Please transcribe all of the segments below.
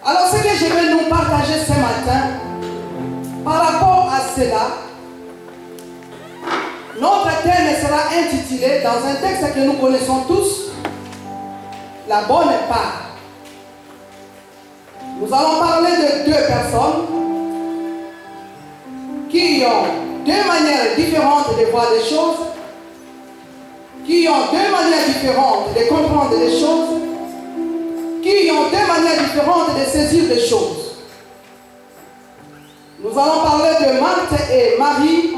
Alors ce que je vais nous partager ce matin, par rapport à cela, notre thème sera intitulé, dans un texte que nous connaissons tous, la bonne part. Nous allons parler de deux personnes qui ont deux manières différentes de voir les choses, qui ont deux manières différentes de comprendre les choses, qui ont deux manières différentes de saisir les choses. Nous allons parler de Marthe et Marie.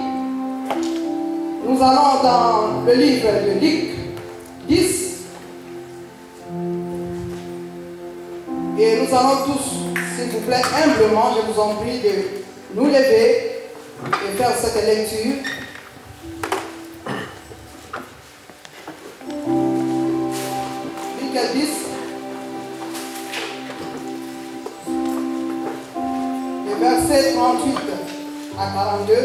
Nous allons dans le livre de Luc 10. Et nous allons tous, s'il vous plaît, humblement, je vous en prie de nous lever et faire cette lecture. Luc 10. Les versets 38 à 42.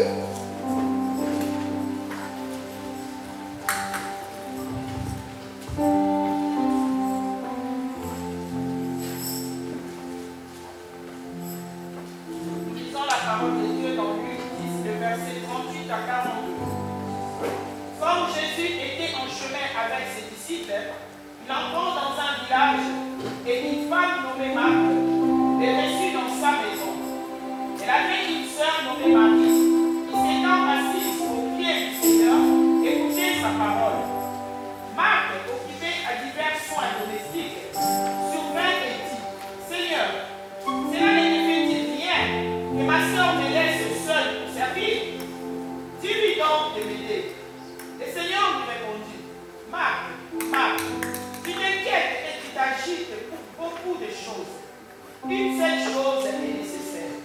Une seule chose est nécessaire.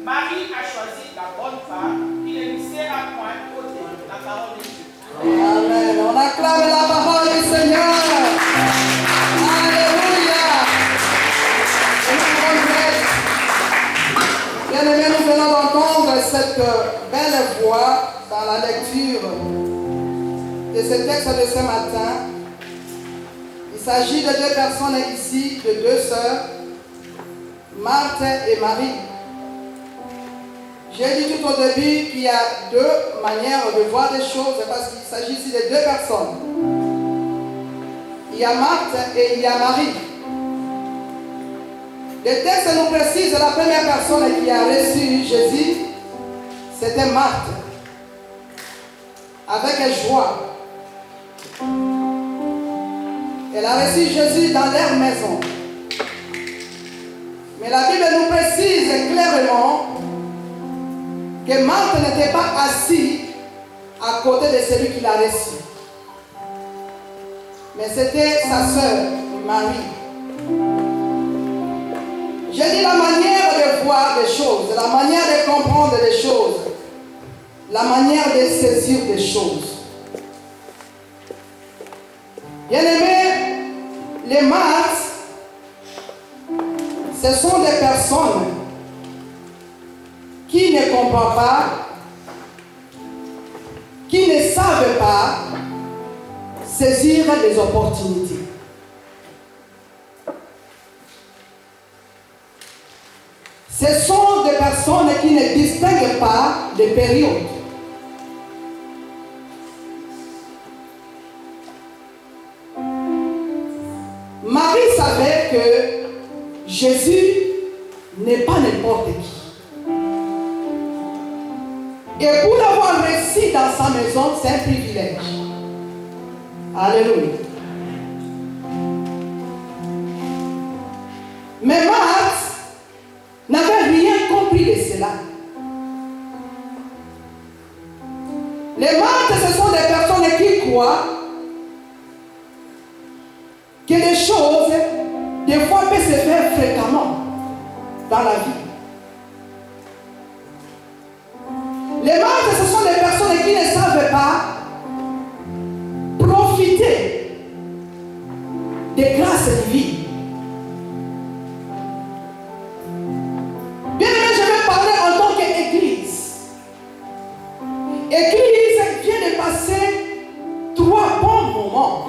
Marie a choisi la bonne part qui ne lui sera point ôtée. La parole de Dieu. Amen. On acclame la parole du Seigneur. Alléluia. Bien-aimés, nous venons d'entendre cette belle voix dans la lecture de ce texte de ce matin. Il s'agit de deux personnes ici, de deux sœurs, Marthe et Marie. J'ai dit tout au début qu'il y a deux manières de voir les choses parce qu'il s'agit ici de deux personnes. Il y a Marthe et il y a Marie. Le texte nous précise que la première personne qui a reçu Jésus, c'était Marthe, avec joie. Elle a reçu Jésus dans leur maison. Mais la Bible nous précise clairement que Marthe n'était pas assis à côté de celui qui l'a reçu. Mais c'était sa sœur, Marie. J'ai dit la manière de voir les choses, la manière de comprendre les choses, la manière de saisir les choses. Bien-aimés, les Marthes, ce sont des personnes qui ne comprennent pas, qui ne savent pas saisir les opportunités. Ce sont des personnes qui ne distinguent pas les périodes. Marie savait que Jésus n'est pas n'importe qui. Et pour l'avoir reçu dans sa maison, c'est un privilège. Alléluia. Mais Marthe n'avait rien compris de cela. Les Marthes, ce sont des personnes qui croient que les choses, des fois, peuvent se faire fréquemment dans la vie. Les Marthes, ce sont des personnes qui ne savent pas profiter des grâces divines. Bien aimé, je vais parler en tant qu'Église. Église vient de passer 3 bons moments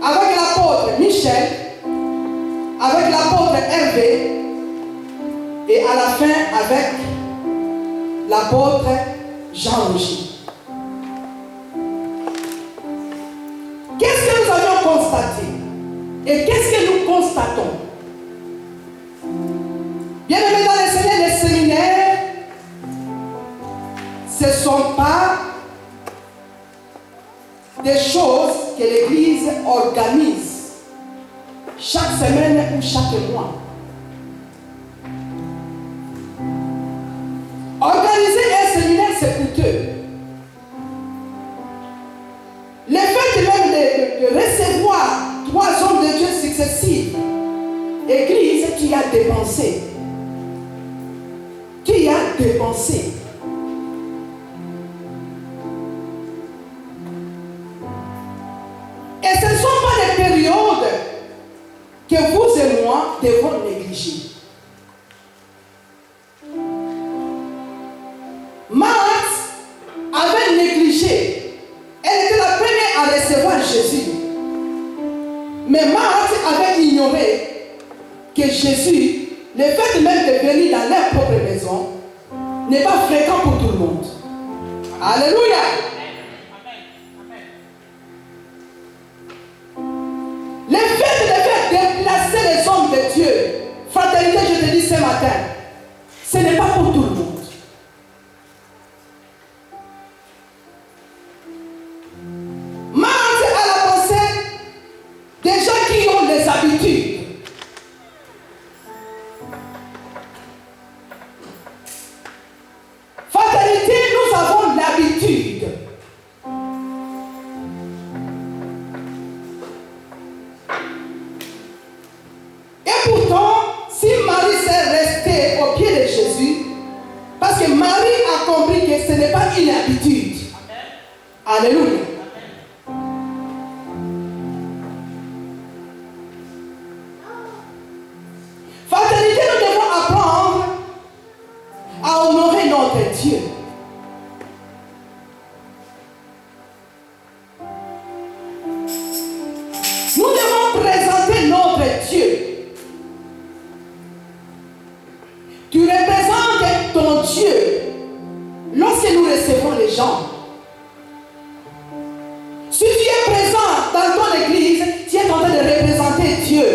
avec l'apôtre Michel, avec l'apôtre Hervé et à la fin avec l'apôtre Jean-Roger. Qu'est-ce que nous avions constaté et qu'est-ce que nous constatons? Bien aimé dans les Seigneur, les séminaires, ce ne sont pas des choses que l'Église organise chaque semaine ou chaque mois. Organiser un séminaire, c'est coûteux. Le fait même de recevoir 3 hommes de Dieu successifs, Église, tu as dépensé. Tu as dépensé. Et ce ne sont pas des périodes que vous et moi devons négliger. Marthe avait négligé. Elle était la première à recevoir Jésus. Mais Marthe avait ignoré que Jésus, le fait même de venir dans leur propre maison, n'est pas fréquent pour tout le monde. Alléluia. Le fait de faire déplacer les hommes de Dieu, fraternité, je te dis ce matin, ce n'est pas pour tout le monde. Marthe a la pensée des gens qui ont des habitudes. Fraternité, nous avons l'habitude. Et pourtant, si Marie s'est restée au pied de Jésus, parce que Marie a compris que ce n'est pas une habitude. Alléluia. Fraternité, nous devons apprendre à honorer notre Dieu. Nous devons présenter notre Dieu. Tu représentes ton Dieu lorsque nous recevons les gens. Si tu es présent dans ton église, tu es en train de représenter Dieu.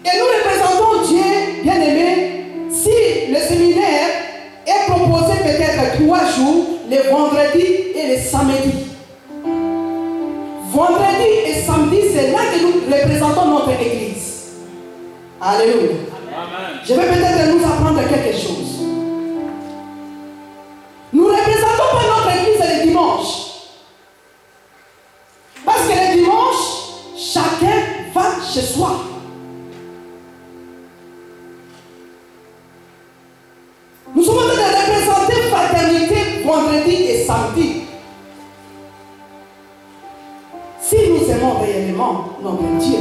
Et nous représentons Dieu, bien aimé, si le séminaire est proposé peut-être 3 jours, le vendredi et le samedi. Vendredi et samedi, c'est là que nous représentons notre église. Alléluia. Amen. Je vais peut-être nous apprendre quelque chose. Nous ne représentons pas notre église le dimanche. Parce que le dimanche, chacun va chez soi. Nous sommes en train de représenter fraternité vendredi et samedi. Si nous aimons réellement notre Dieu,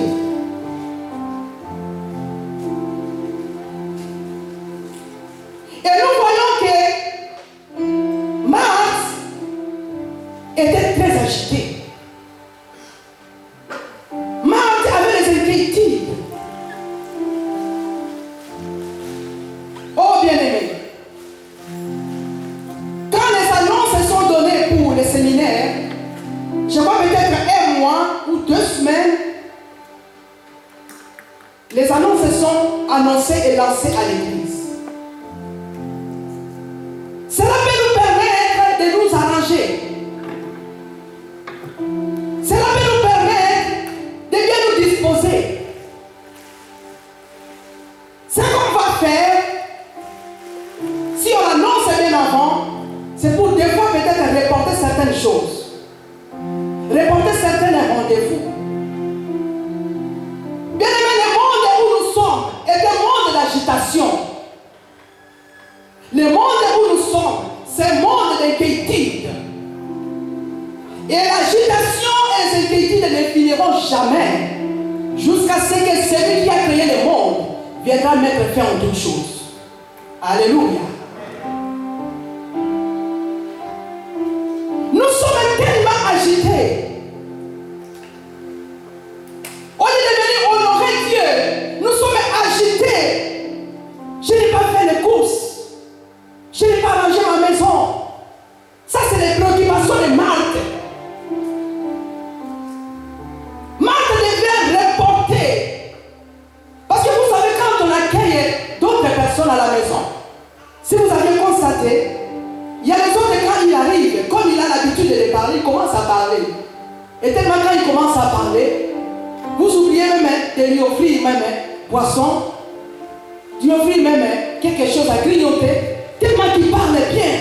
et nous voyons que Marthe était très agitée. Marthe avait des inquiétudes. Oh bien-aimé, quand les annonces sont données pour les séminaires, je vois peut-être 1 mois ou 2 semaines, les annonces sont annoncées et lancées à l'église. Cela peut nous permettre de nous arranger. Cela peut nous permettre de bien nous disposer. Ce qu'on va faire, si on annonce bien avant, c'est pour des fois peut-être reporter certaines choses. Reporter certains rendez-vous. Bien aimé, le monde où nous sommes est un monde d'agitation. Le monde où nous sommes, c'est un monde d'inquiétude. Et l'agitation et les inquiétudes ne finiront jamais jusqu'à ce que celui qui a créé le monde viendra mettre fin en toutes choses. Alléluia. Nous sommes tellement agités agités. Au lieu de venir honorer Dieu, nous sommes agités. Je n'ai pas fait les courses. Je n'ai pas rangé ma maison. Ça, c'est les préoccupations de Marthe. Marthe devait reporter. Parce que vous savez, quand on accueille d'autres personnes à la maison, si vous avez constaté, il y a les autres, quand il arrive, comme il a l'habitude de les parler, il commence à parler. Et tellement quand il commence à parler, vous oubliez même de lui offrir même poisson, de lui offrir même quelque chose à grignoter, tellement qu'il parle bien,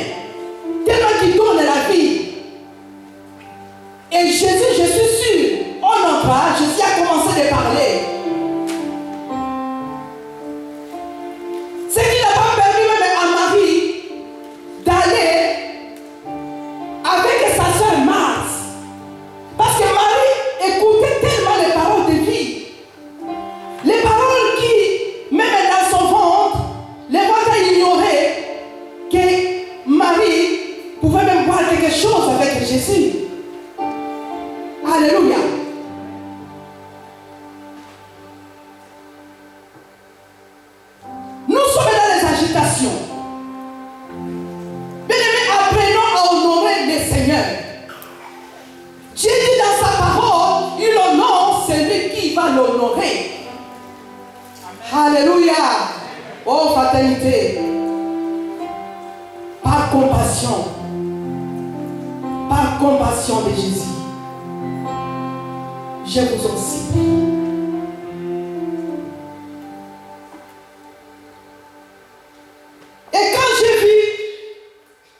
tellement qu'il donne la vie. Et Jésus, je suis sûr, on entra, Jésus a commencé de parler. Ce qui n'a pas permis même à Marie d'aller avec sa soeur Marthe. Parce que Marie écoutait tellement les paroles de vie. Les paroles qui, même dans son ventre, les ventres ignoraient que Marie pouvait même voir quelque chose avec Jésus. Alléluia. Nous sommes dans les agitations. Bien-aimés, apprenons à honorer le Seigneur. Dieu dit dans sa parole, il honore celui qui va l'honorer. Alléluia. Oh, fraternité. Par compassion de Jésus, je vous en supplie. Et quand j'ai vu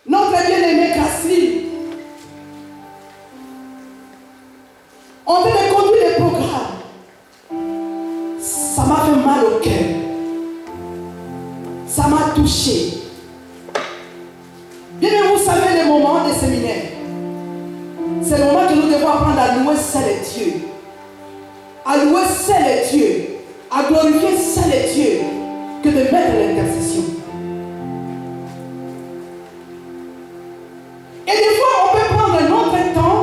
notre bien-aimé Grassley en train de conduire les programmes, ça m'a fait mal au cœur. Ça m'a touché. Bien, mais vous savez les moments des séminaires. C'est le moment que nous devons apprendre à louer seul Dieu. À louer seul Dieu. À glorifier seul Dieu. Que de mettre l'intercession. Et des fois, on peut prendre un autre temps.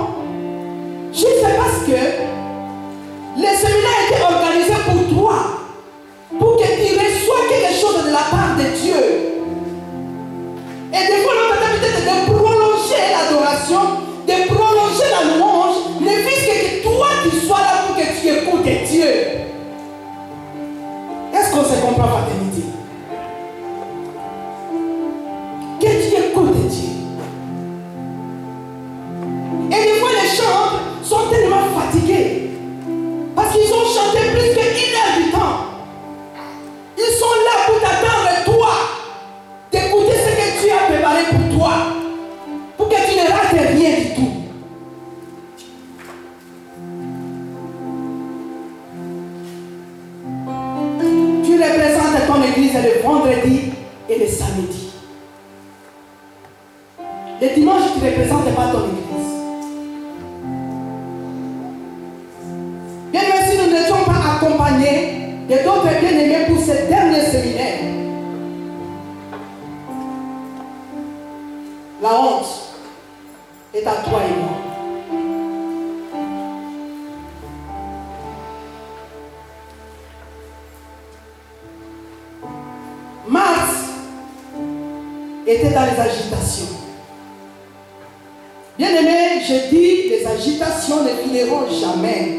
Juste parce que les séminaires étaient organisés pour toi. Pour que tu reçoives quelque chose de la part de Dieu. Et des fois, notre activité est de prolonger l'adoration, de prolonger la louange, ne fût-ce que toi tu sois là pour que tu écoutes Dieu. Est-ce qu'on se comprend, fraternité? Que tu écoutes Dieu. Et des fois, les chants sont tellement fatigués parce qu'ils ont chanté plus qu'1 heure du temps. Ils sont là pour t'attendre, toi, d'écouter ce que Dieu a préparé pour toi, pour que tu ne rates rien du tout. Tu représentes ton église le vendredi et le samedi. Le dimanche, tu ne représentes pas ton église. Bien même si nous n'étions pas accompagnés de d'autres bien-aimés pour ce dernier séminaire, la honte est à toi et moi. Marthe était dans les agitations. Bien-aimés, je dis, les agitations ne finiront jamais.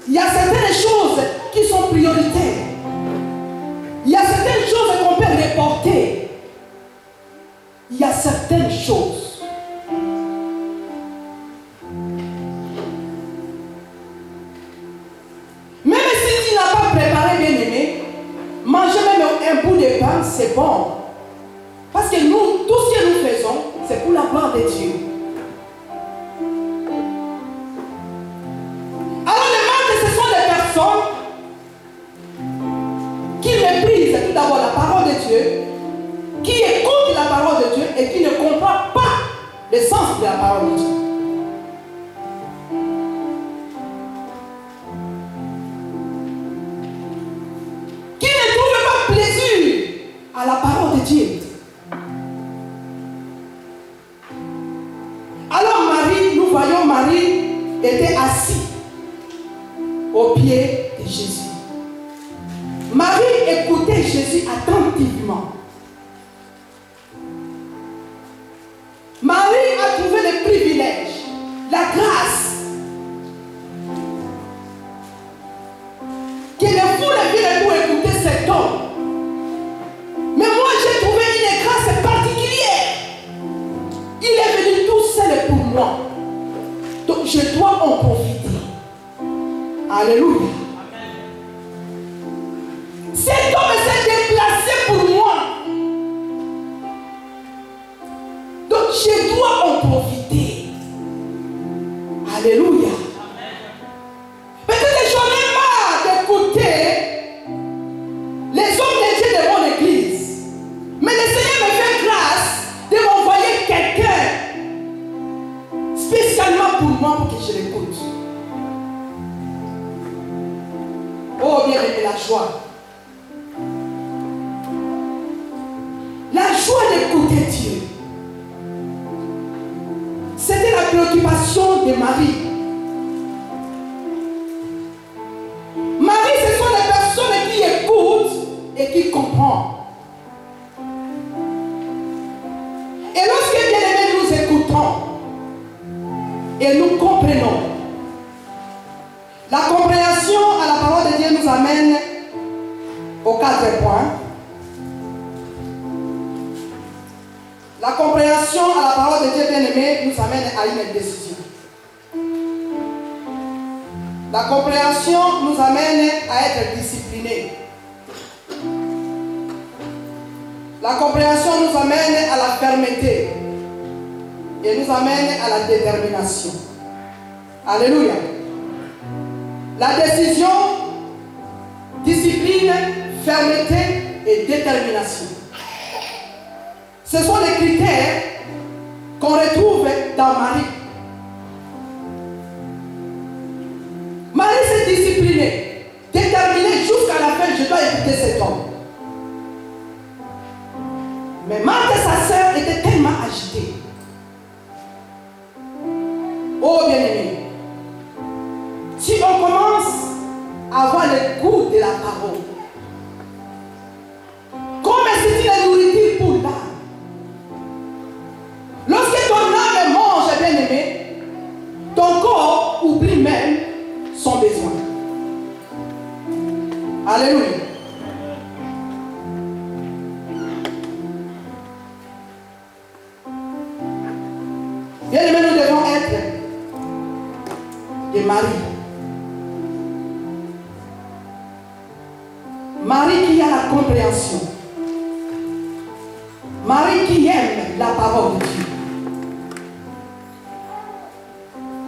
Il y a certaines choses qui sont prioritaires. Il y a certaines choses qu'on peut reporter. Il y a certaines choses. Même si tu n'as pas préparé, bien-aimé, manger même un bout de pain, c'est bon. Parce que nous, tout ce que nous faisons, c'est pour la gloire de Dieu. Alors les marques, ce sont des personnes qui méprisent tout d'abord la parole de Dieu, qui écoutent la parole de Dieu et qui ne comprennent pas le sens de la parole de Dieu. Qui ne trouvent pas plaisir à la parole de Dieu. pieds de Jésus. Marie écoutait Jésus attentivement. Marie a trouvé le privilège, la grâce, que les foules viennent pour écouter cet homme. Mais moi, j'ai trouvé une grâce particulière. Il est venu tout seul pour moi. Donc, je dois en profiter. Alléluia. Cet homme s'est déplacé pour moi. Donc, je dois en profiter. Alléluia. Peut-être j'en ai marre d'écouter les hommes de Dieu de mon église. Mais le Seigneur me fait grâce de m'envoyer quelqu'un spécialement pour moi pour que je l'écoute. Oh, bien aimé, la joie. La joie d'écouter Dieu. C'était la préoccupation de Marie. Marie, ce sont les personnes qui écoutent et qui comprennent. Et lorsque bien aimé, nous écoutons et nous comprenons, la compréhension à la parole de Dieu nous amène aux 4 points. La compréhension à la parole de Dieu bien-aimé nous amène à une décision. La compréhension nous amène à être disciplinés. La compréhension nous amène à la fermeté et nous amène à la détermination. Alléluia. La décision, discipline, fermeté et détermination. Ce sont les critères qu'on retrouve dans Marie. Marie s'est disciplinée, déterminée jusqu'à la fin, je dois écouter cet homme. Mais Marthe, sa sœur, était tellement agitée. Oh bien-aimé, si on commence à avoir le goût de la parole, comme c'est une nourriture pour l'âme, lorsque ton âme mange, bien-aimé, ton corps oublie même son besoin. Alléluia. Bien-aimé, nous devons être des maris. Marie qui a la compréhension. Marie qui aime la parole de Dieu.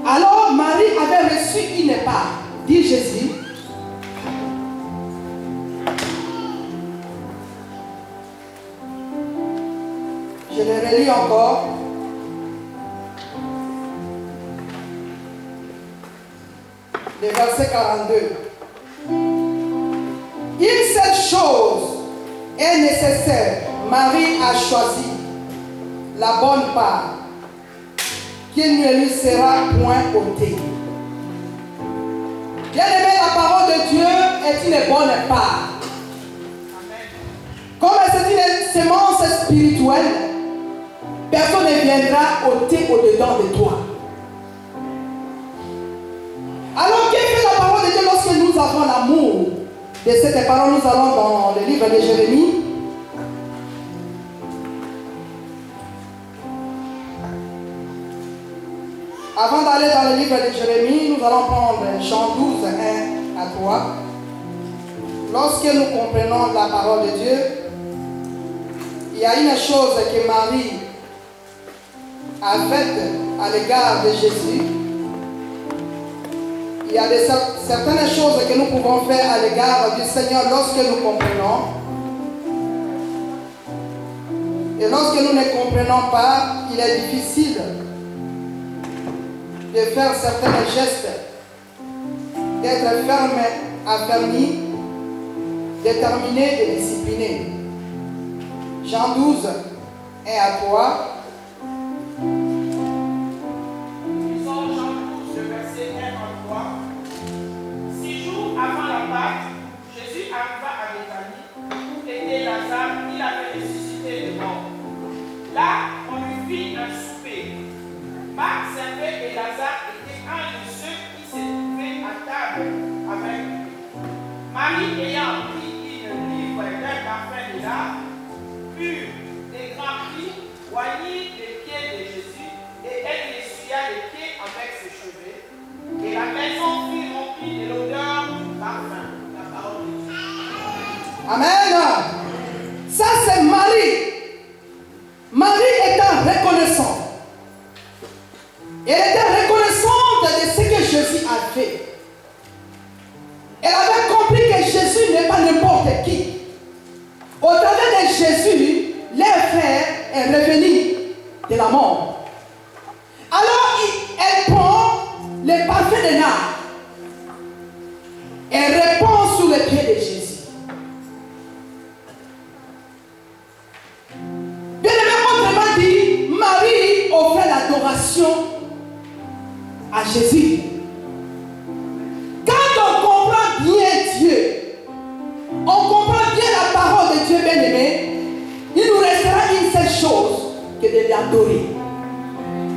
Alors Marie avait reçu une part, dit Jésus. Je le relis encore. Le verset 42. Une seule chose est nécessaire. Marie a choisi la bonne part, qui ne lui sera point ôtée. Bien-aimé, la parole de Dieu est une bonne part. Comme c'est une semence spirituelle, personne ne viendra ôter au-dedans de toi. Alors, qu'est-ce que la parole de Dieu lorsque nous avons l'amour de cette parole? Nous allons dans le livre de Jérémie. Avant d'aller dans le livre de Jérémie, nous allons prendre Jean 12, 1 à 3. Lorsque nous comprenons la parole de Dieu, il y a une chose que Marie a faite à l'égard de Jésus. Il y a certaines choses que nous pouvons faire à l'égard du Seigneur lorsque nous comprenons. Et lorsque nous ne comprenons pas, il est difficile de faire certains gestes, d'être ferme, affermi, déterminé et discipliné. Jean 12, 1 à 3. Lisons Jean 12, verset 1 à 3. 6 jours Marthe servait et Lazare était un de ceux qui se trouvaient à table avec lui. Marie, ayant pris une livre d'un parfum de nard, pur, des grands prix, oignit les pieds de Jésus et elle l'essuya les pieds avec ses cheveux. Et la maison fut remplie de l'odeur du parfum. La parole de Dieu. Amen. Ça c'est Marie. Marie était reconnaissante. Elle était reconnaissante de ce que Jésus a fait. Elle avait compris que Jésus n'est pas n'importe qui. Au travers de Jésus, leur frère est revenu de la mort. Alors elle prend le parfum de nard. Elle répand sur les pieds de Jésus. Bien aimé, autrement dit, Marie offrait l'adoration à Jésus. Quand on comprend bien Dieu, on comprend bien la parole de Dieu bien aimé, il nous restera une seule chose que de l'adorer.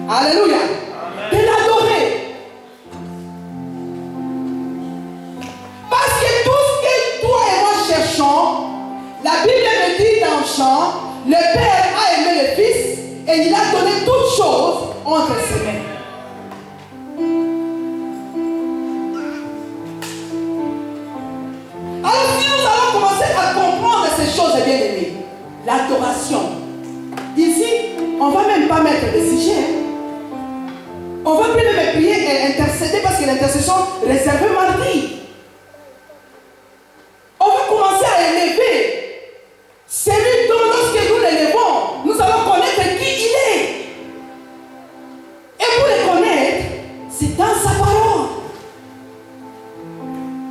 Alléluia. De l'adorer. Parce que tout ce que toi et moi cherchons, la Bible me dit dans Jean, le Père a aimé le Fils et il a donné toutes choses entre ses mains. Alors si nous allons commencer à comprendre ces choses bien aimées, l'adoration, ici, on ne va même pas mettre de sujet. On va plus même prier et intercéder parce que l'intercession réservée mardi. On va commencer à élever celui dont lorsque nous l'élevons, nous allons connaître qui il est. Et pour le connaître, c'est dans sa parole.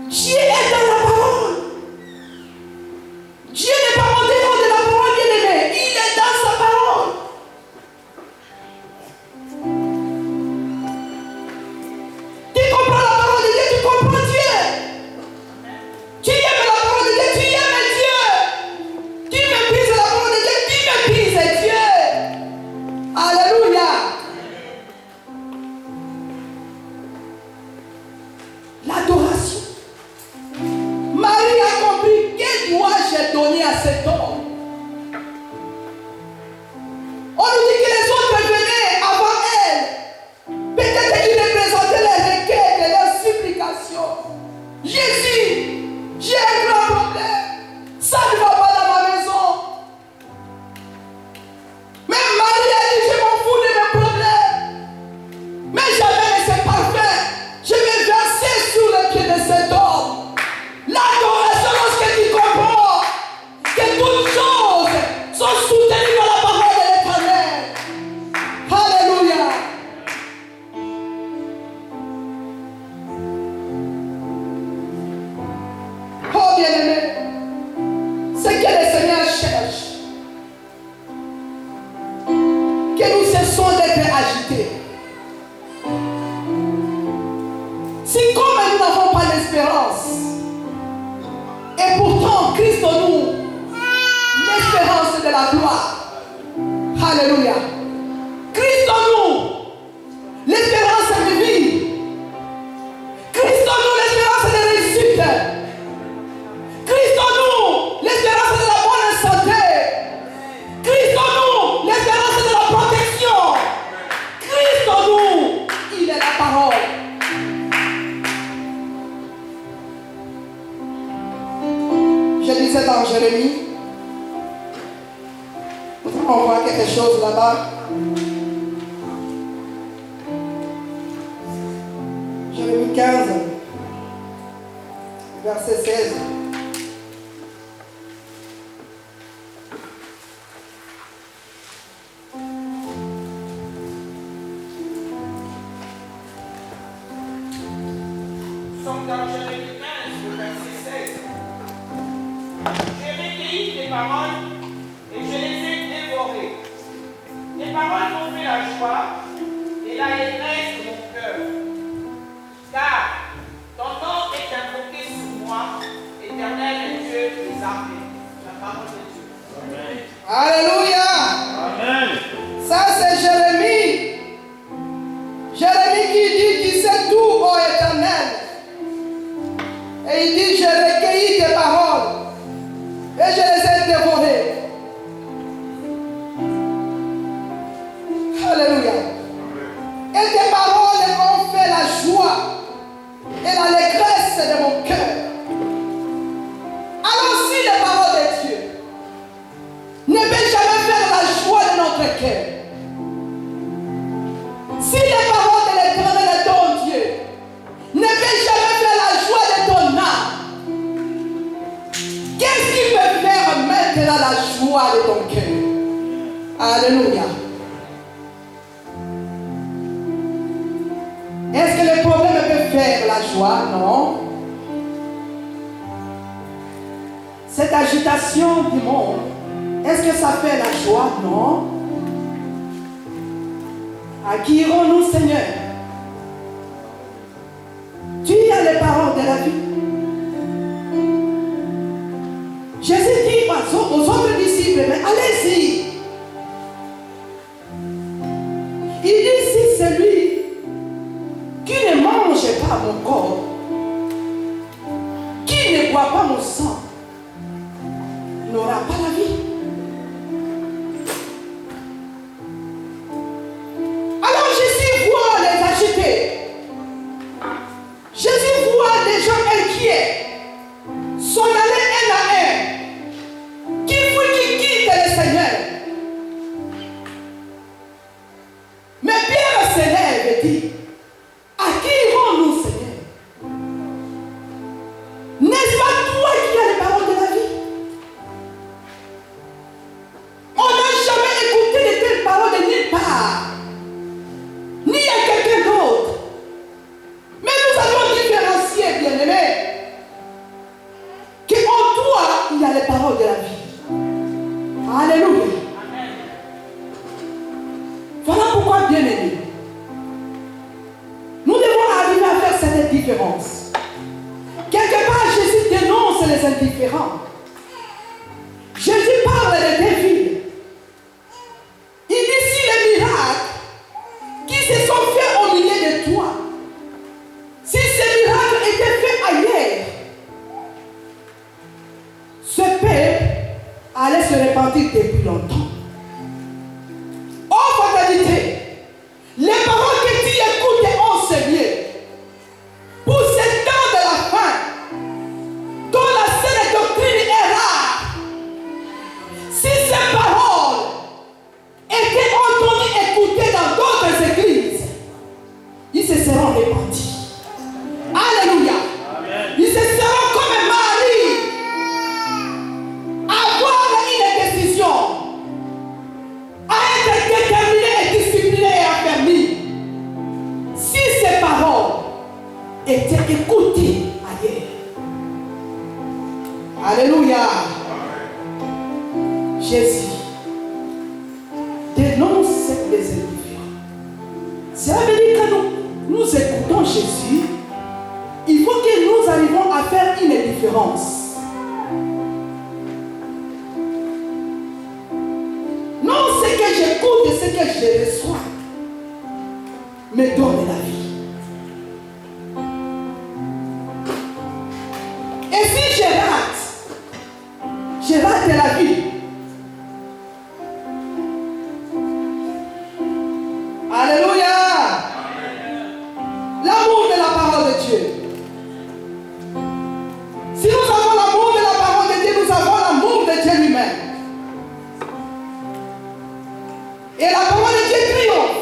Dieu est dans la parole. Dieu n'est pas au dehors de la parole bien aimé. Il est dans sa parole. Tu comprends la parole de Dieu, tu comprends Dieu. Tu aimes la parole de Dieu, tu aimes Dieu. Tu méprises la parole de Dieu, tu méprises Dieu. Alléluia. L'adoration. Marie a compris quel dois-je donner à cet homme. On nous dit que les autres venaient avant elle. Peut-être qu'ils représentaient les requêtes et leurs supplications. Jésus, j'ai un grand problème. Ça ne va pas dans ma maison. Mais Marie a dit, je m'en fous de mes problèmes. Mais j'avais laissé parfait. Je vais verser sur les pieds de cet homme. L'adoration, lorsque tu comprends que toutes choses sont soutenues par la parole de l'Éternel. Alléluia. Oh bien-aimé, ce que le Seigneur cherche, que nous cessons d'être agités. Si comme nous n'avons pas l'espérance, et pourtant Christ en nous, l'espérance de la gloire. Alléluia. Christ en nous, l'espérance de vie. Christ en nous, l'espérance de réussite. Christ en nous, l'espérance de la bonne santé. Christ en nous, l'espérance de la protection. Christ en nous, il est la parole. Je disais dans Jérémie, on voit quelque chose là-bas. Jérémie 15, verset 16. Nous sommes dans Jérémie 15, le verset 16. J'ai recueilli tes paroles et je les ai dévorées. Tes paroles m'ont fait la joie et la allégresse de mon cœur. Car ton nom est invoqué sur moi, Éternel Dieu des armées. La parole de Dieu. Alléluia. Amen. Ça c'est Jérémie. ton cœur. Alléluia. Est-ce que le problème peut faire la joie? Non. Cette agitation du monde, est-ce que ça fait la joie? Non. À qui irons-nous, Seigneur? Tu as les paroles de la vie. Jésus dit aux autres disciples, mais allez-y. Il dit, si celui qui ne mange pas mon corps, qui ne boit pas mon sang, n'aura pas la vie. Alors Jésus voit les agités. Jésus voit des gens inquiets s'en aller un à un, qui quittent le Seigneur. Mais Pierre se lève et dit, à qui irons-nous, Seigneur? N'est-ce pas toi qui as les paroles de la vie? On n'a jamais écouté de telles paroles de nulle part, ni à quelqu'un d'autre. Mais nous allons différencier, bien-aimés, qu'en toi, il y a les paroles de la vie. Alléluia. Voilà pourquoi, bien-aimés, nous devons arriver à faire cette différence. Quelque part, Jésus dénonce les indifférents. Jésus parle des défis. Il dit si les miracles qui se sont faits au milieu de toi, si ces miracles étaient faits ailleurs, ce peuple allait se repentir depuis longtemps. En fatalité, les paroles que tu écoutes en Seigneur, pour ce temps de la fin, dont la saine doctrine est rare, si ces paroles étaient entendues, écoutées dans d'autres églises, ils se seront répandus. Alléluia. Amen. Ils se seront comme Marie, avoir une décision, à être déterminé et discipliné et affermi. Si ces paroles étaient écoutées ailleurs. Alléluia. Jésus dénonce les indifférents. Cela veut dire que nous écoutons Jésus. Il faut que nous arrivions à faire une différence. Non, ce que j'écoute et ce que je reçois me donne la vie. Et si je rate la vie. Alléluia. L'amour de la parole de Dieu. Si nous avons l'amour de la parole de Dieu, nous avons l'amour de Dieu lui-même. Et la parole de Dieu triomphe.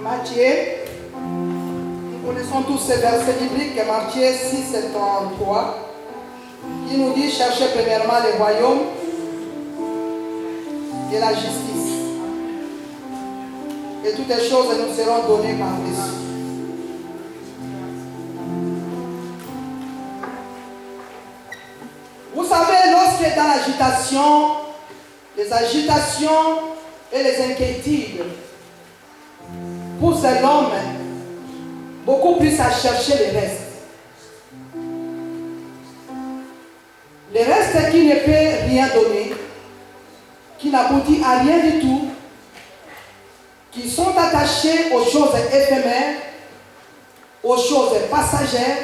Matthieu, nous connaissons tous ces versets bibliques, Matthieu 6 et 33, qui nous dit cherchez premièrement le royaume et la justice. Et toutes les choses nous seront données par-dessus. Vous savez, lorsque dans l'agitation, les agitations et les inquiétudes poussent l'homme beaucoup plus à chercher le reste. Le reste qui ne peut rien donner, qui n'aboutit à rien du tout, qui sont attachés aux choses éphémères, aux choses passagères,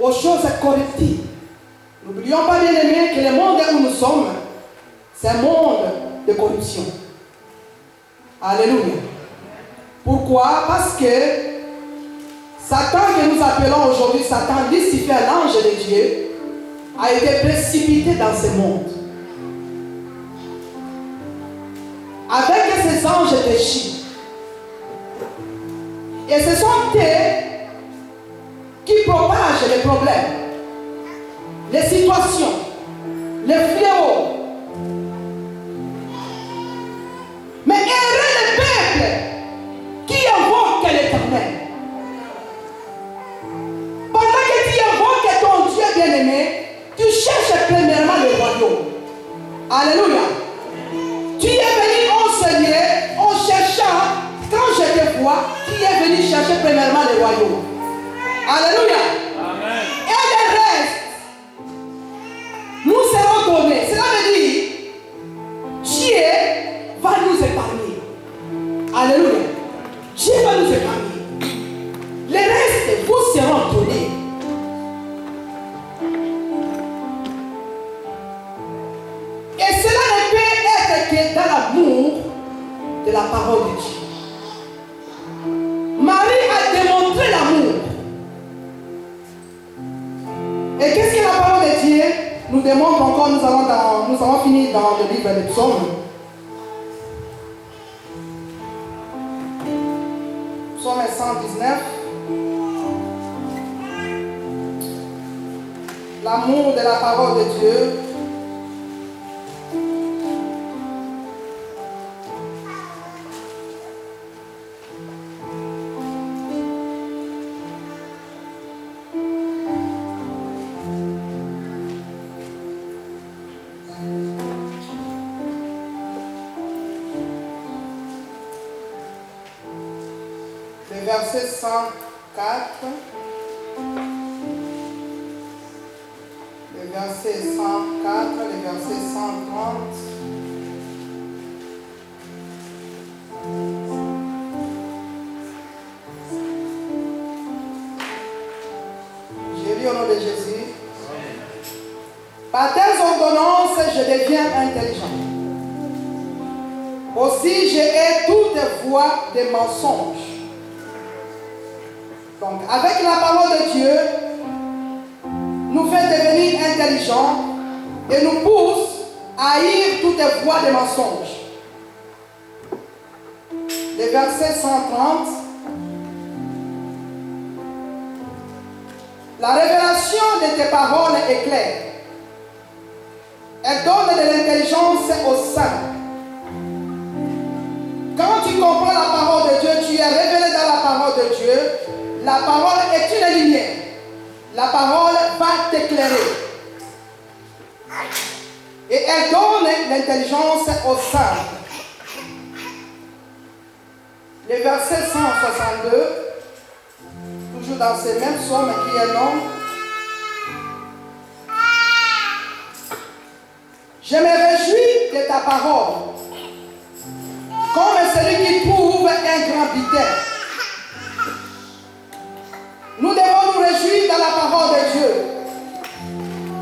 aux choses corruptibles. N'oublions pas, bien aimés, que le monde où nous sommes, c'est un monde de corruption. Alléluia. Pourquoi? Parce que Satan, que nous appelons aujourd'hui Satan, Lucifer, l'ange de Dieu, a été précipité dans ce monde. Avec ces anges déchus. Et ce sont eux les problèmes, les situations, les fléaux. Mais heureux le peuple qui invoque l'Éternel. Pendant que tu invoques ton Dieu bien-aimé, tu cherches premièrement le royaume. Alléluia. Tu es venu enseigner en cherchant, quand je te vois, tu es venu chercher premièrement le royaume. Alléluia. Amen. Et le reste, nous serons donnés. Cela veut dire, Dieu va nous épargner. Alléluia. Dieu va nous épargner. Le reste vous seront donnés. Et cela ne peut être que dans l'amour de la parole de Dieu. Marie a démontré l'amour. Et qu'est-ce que la parole de Dieu nous démontre encore? Nous avons fini dans le livre des psaumes. Psaume 119. L'amour de la parole de Dieu. Verset 104, le verset 104, le verset 130. Je lis au nom de Jésus. Par tes ordonnances, je deviens intelligent. Aussi, je hais toute voix de mensonges. Donc, avec la parole de Dieu, nous fait devenir intelligents et nous pousse à haïr toutes les voies de mensonges. Le verset 130. La révélation de tes paroles est claire. Elle donne de l'intelligence aux saints. Quand tu comprends la parole de Dieu, tu es révélé dans la parole de Dieu. La parole est une lumière. La parole va t'éclairer. Et elle donne l'intelligence aux saints. Le verset 162, toujours dans ces mêmes psaumes qui est long. Je me réjouis de ta parole, comme celui qui trouve un grand biteur. Nous devons nous réjouir dans la parole de Dieu.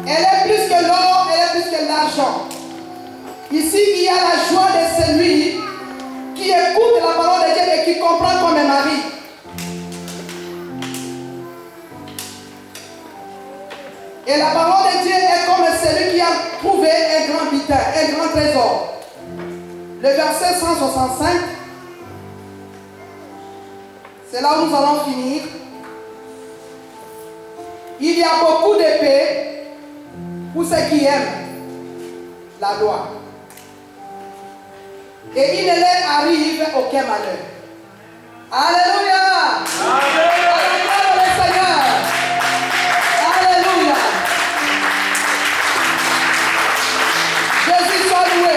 Elle est plus que l'or, elle est plus que l'argent. Ici, il y a la joie de celui qui écoute la parole de Dieu et qui comprend comme un mari. Et la parole de Dieu est comme celui qui a trouvé un grand bitin, un grand trésor. Le verset 165, c'est là où nous allons finir. Il y a beaucoup d'épées pour ceux qui aiment la loi. Et il ne leur arrive aucun malheur. Alléluia! Alléluia le Seigneur! Alléluia! Jésus soit loué.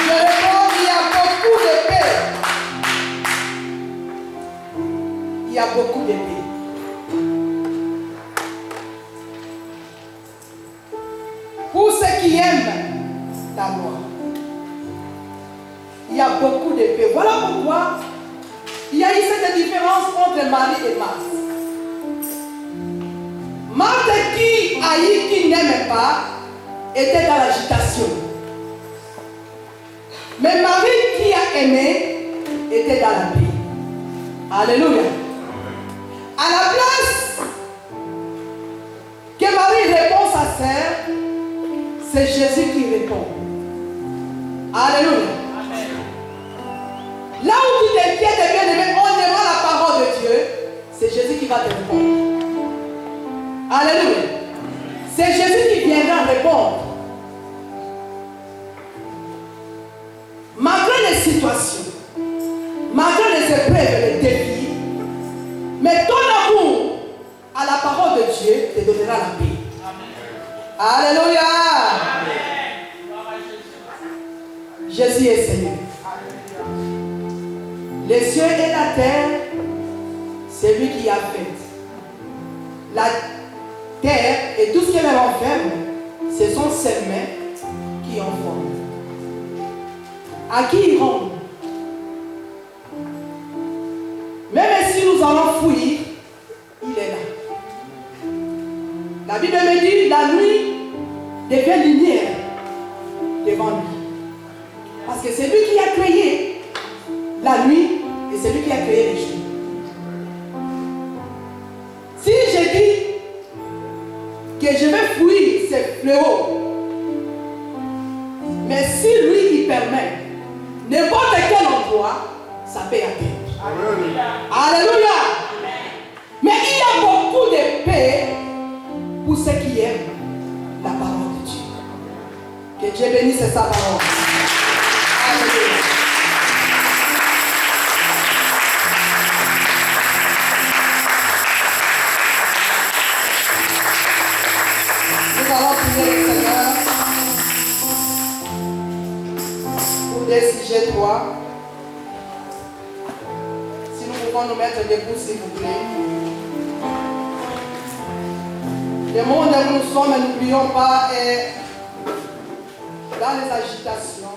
Je réponds, il y a beaucoup d'épées. Il y a beaucoup d'épées. Pour ceux qui aiment la loi, il y a beaucoup d'épées. Voilà pourquoi il y a eu cette différence entre Marie et Marthe. Marthe qui haït, qui n'aimait pas, était dans l'agitation. Mais Marie qui a aimé, était dans la paix. Alléluia. À la place que Marie répond à sa sœur, c'est Jésus qui répond. Alléluia. Amen. Là où tu t'inquiètes, bien aimé, en aimant la parole de Dieu, c'est Jésus qui va te répondre. Alléluia. C'est Jésus qui viendra répondre. Malgré les situations, malgré les épreuves et les défis, mais ton amour à la parole de Dieu te donnera la paix. Amen. Alléluia. Amen. Jésus est Seigneur. Les cieux et la terre, c'est lui qui a fait. La terre et tout ce qu'elle renferme, ce sont ses mains qui en forment. À qui il rend? Même si nous allons fuir, il est là. La Bible me dit, la nuit devient lumière devant lui. Parce que c'est lui qui a créé la nuit et c'est lui qui a créé les jours. Si je dis que je vais fuir ces fléaux, mais si lui il permet, n'importe quel endroit, ça peut atteindre. Alléluia. Alléluia. Mais il y a beaucoup de paix pour ceux qui aiment la parole de Dieu. Que Dieu bénisse sa parole. Alléluia. Nous allons prier le Seigneur pour des sujets 3. Si nous pouvons nous mettre debout, s'il vous plaît. Le monde où nous sommes, n'oublions pas, est dans les agitations.